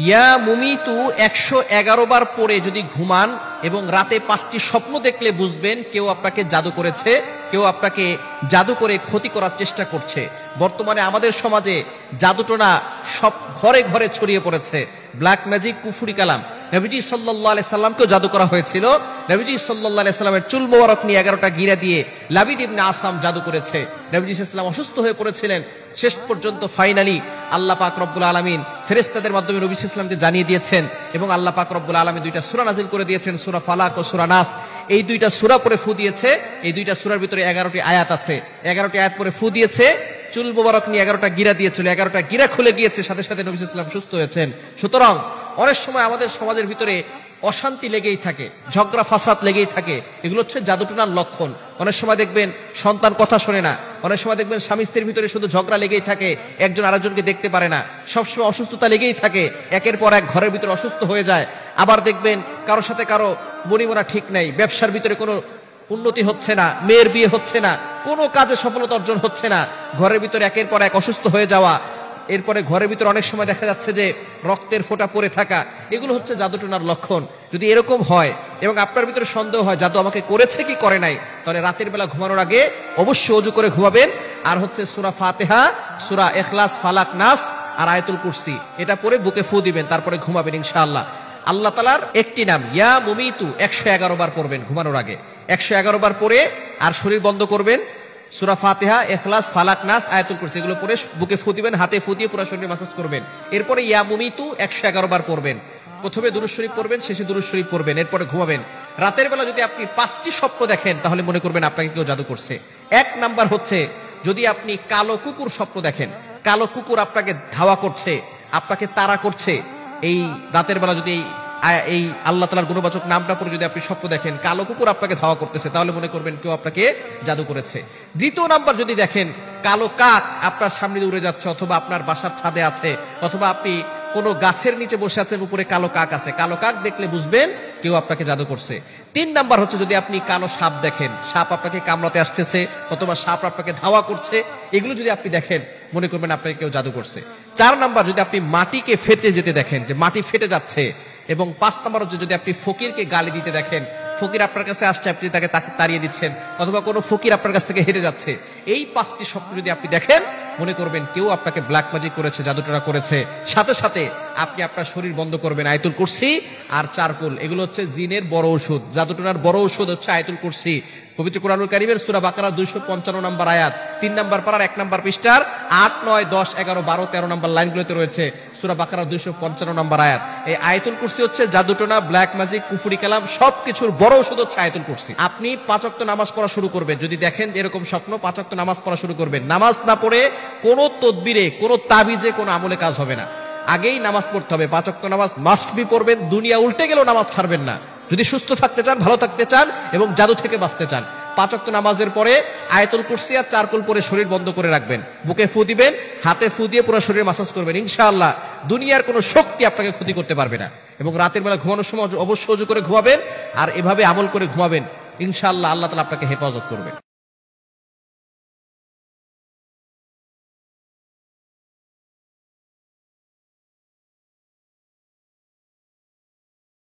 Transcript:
ইয়া মুমিতু 111 বার পরে যদি ঘুমান এবং রাতে 5টি স্বপ্ন দেখলে বুঝবেন কেউ আপনাকে জাদু করেছে, কেউ আপনাকে জাদু করে ক্ষতি করার চেষ্টা করছে। বর্তমানে আমাদের সমাজে জাদুটোনা সব ঘরে ঘরে ছড়িয়ে পড়েছে। ব্ল্যাক ম্যাজিক, কুফরি কালাম। নবীজি সাল্লাল্লাহু আলাইহি সাল্লামকেও জাদু করা হয়েছিল। নবীজি সাল্লাল্লাহু আলাইহি সাল্লামের চুল মোবারক নিয়ে 11টা গিরা দিয়ে লাবিদ ইবনে আসাম জাদু করেছে। নবীজি সাল্লাল্লাহু আলাইহি সাল্লাম অসুস্থ হয়ে পড়েছিলেন। শেষ পর্যন্ত ফাইনালি আল্লাহ পাক রব্বুল আলামিন ফেরেশতাদের মাধ্যমে নবী সাল্লাল্লাহু আলাইহি সাল্লামকে জানিয়ে দিয়েছেন এবং আল্লাহ পাক রব্বুল আলামিন দুইটা সূরা নাযিল করে দিয়েছেন, সূরা ফালাক ও সূরা নাস। এই দুইটা সূরা পড়ে ফু দিয়েছে। এই দুইটা সূরার ভিতরে 11টি আয়াত আছে। 11টি আয়াত পড়ে ফু দিয়েছে, চুল মোবারক নিয়ে 11টা গিরা দিয়েছিল, 11টা গিরা খুলে গিয়েছে, সাথে সাথে নবী সাল্লাল্লাহু আলাইহি সাল্লাম সুস্থ হয়েছেন। সুতরাং অনেক সময় আমাদের সমাজের ভিতরে অশান্তি লেগেই থাকে, ঝগড়া ফাসাদ লেগেই থাকে। এগুলো হচ্ছে জাদুটোনার লক্ষণ। অনেক সময় দেখবেন সন্তান কথা শোনে না, অনেক সময় দেখবেন স্বামী স্ত্রীর ভিতরে শুধু ঝগড়া লেগেই থাকে, একজন আরেকজনকে দেখতে পারে না, সবসময় অসুস্থতা লেগেই থাকে, একের পর এক ঘরের ভিতরে অসুস্থ হয়ে যায়। আবার দেখবেন কারোর সাথে কারো বনিমনা ঠিক নেই, ব্যবসার ভিতরে কোনো উন্নতি হচ্ছে না, মেয়ের বিয়ে হচ্ছে না, কোনো কাজে সফলতা অর্জন হচ্ছে না, ঘরের ভিতরে একের পর এক অসুস্থ হয়ে যাওয়া, এরপরে ঘরের ভিতরে অনেক সময় দেখা যাচ্ছে যে রক্তের ফোঁটা পড়ে থাকা। এগুলো হচ্ছে জাদুটোনার লক্ষণ। যদি এরকম হয় এবং আপনার ভিতরে সন্দেহ হয় জাদু আমাকে করেছে কি করে নাই, তাহলে রাতের বেলা ঘুমানোর আগে অবশ্যই ওযু করে ঘুমাবেন। আর হচ্ছে সূরা ফাতিহা, সূরা ইখলাস, ফালাক, নাস আর আয়াতুল কুরসি এটা পড়ে বুকে ফু দিবেন, তারপরে ঘুমাবেন ইনশাআল্লাহ। আল্লাহ তাআলার একটি নাম ইয়া মুমিতু 111 বার পড়বেন ঘুমানোর আগে। 111 বার পড়ে আর শরীর বন্ধ করবেন। সূরা ফাতিহা, ইখলাস, ফালাক, নাস, আয়াতুল কুরসি এগুলো পড়ে বুকে ফু দিবেন, হাতে ফু দিয়ে পুরো শরীরে মাসাজ করবেন। এরপরে ইয়া মুমিতু 111 বার পড়বেন। প্রথমে দুরূদ শরীফ পড়বেন, শেষে দুরূদ শরীফ পড়বেন, এরপরে ঘুমাবেন। রাতের বেলা যদি আপনি 5টি স্বপ্ন দেখেন তাহলে মনে করবেন আপনাকে কেউ জাদু করছে। 1 নাম্বার হচ্ছে যদি আপনি কালো কুকুর স্বপ্ন দেখেন, কালো কুকুর আপনাকে ধাওয়া করছে, আপনাকে তাড়া করছে। এই রাতের বেলা যদি এই আল্লাহ তাআলার গুণবাচক নামটা পড়ে যদি আপনি স্বপ্ন দেখেন কালো কুকুর আপনাকে ধাওয়া করতেছে, তাহলে মনে করবেন কেউ আপনাকে জাদু করেছে। 2য় নাম্বার যদি দেখেন কালো কাক আপনার সামনে উড়ে যাচ্ছে, অথবা আপনার বাসার ছাদে আছে, অথবা আপনি কোনো গাছের নিচে বসে আছেন, উপরে কালো কাক আছে, কালো কাক দেখলে বুঝবেন কেউ আপনাকে জাদু করছে। 3 নাম্বার হচ্ছে যদি আপনি কালো সাপ দেখেন, সাপ আপনাকে কামড়াতে আসতেছে, অথবা সাপ আপনাকে ধাওয়া করছে, এগুলো যদি আপনি দেখেন মনে করবেন আপনাকে কেউ জাদু করছে। 4 নাম্বার যদি আপনি মাটিকে ফেটে যেতে দেখেন, যে মাটি ফেটে যাচ্ছে। এবং 5 নাম্বার হচ্ছে যদি আপনি ফকিরকে গালি দিতে দেখেন, ফকির আপনার কাছে আসছে, আপনি তাকে তাড়িয়ে দিচ্ছেন, অথবা কোনো ফকির আপনার কাছ থেকে হেঁটে যাচ্ছে। এই 5টি স্বপ্ন যদি আপনি দেখেন মনে করবেন কেউ আপনাকে ব্ল্যাক ম্যাজিক করেছে, জাদুটোনা করেছে। সাথে সাথে আপনি আপনার শরীর বন্ধ করবেন। আয়াতুল কুরসি আর চারকুল এগুলো হচ্ছে জিনের বড় ঔষধ, জাদুটোনার বড় ঔষধ হচ্ছে আয়াতুল কুরসি। পবিত্র কোরআনুল কারীমের সূরা বাকারা 255 নম্বর আয়াত, 3 নম্বর পারার 1 নম্বর পৃষ্ঠার 8, 9, 10, 11, 12, 13 নম্বর লাইনগুলোতে রয়েছে সূরা বাকারা 255 নম্বর আয়াত। এই আয়াতুল কুরসি হচ্ছে জাদুটোনা, ব্ল্যাক ম্যাজিক, কুফরি কালাম সবকিছুর বড় ঔষধ হচ্ছে আয়াতুল কুরসি। আপনি 5 ওয়াক্ত নামাজ পড়া শুরু করবেন, যদি দেখেন এরকম স্বপ্ন 5 ওয়াক্ত নামাজ পড়া শুরু করবেন। নামাজ না পড়ে কোনো তদবিরে, কোনো তাবিজে, কোনো আমলে কাজ হবে না। আগেই নামাজ পড়তে হবে। 5 ওয়াক্ত নামাজ মাস্ট বি পড়বেন। দুনিয়া উল্টে গেলেও নামাজ ছাড়বেন না। যদি সুস্থ থাকতে চান, ভালো থাকতে চান এবং জাদু থেকে বাঁচতে চান, 5 ওয়াক্ত নামাজের পরে আয়াতুল কুরসি আর চারকুল পরে শরীর বন্ধ করে রাখবেন, বুকে ফু দিবেন, হাতে ফু দিয়ে পুরো শরীরে মাসাজ করবেন। ইনশাআল্লাহ দুনিয়ার কোনো শক্তি আপনাকে ক্ষতি করতে পারবে না। এবং রাতের বেলা ঘুমানোর সময় অবশ্যই ওযু করে ঘুমাবেন আর এভাবে আমল করে ঘুমাবেন। ইনশাআল্লাহ আল্লাহ তাআলা আপনাকে হেফাজত করবেন।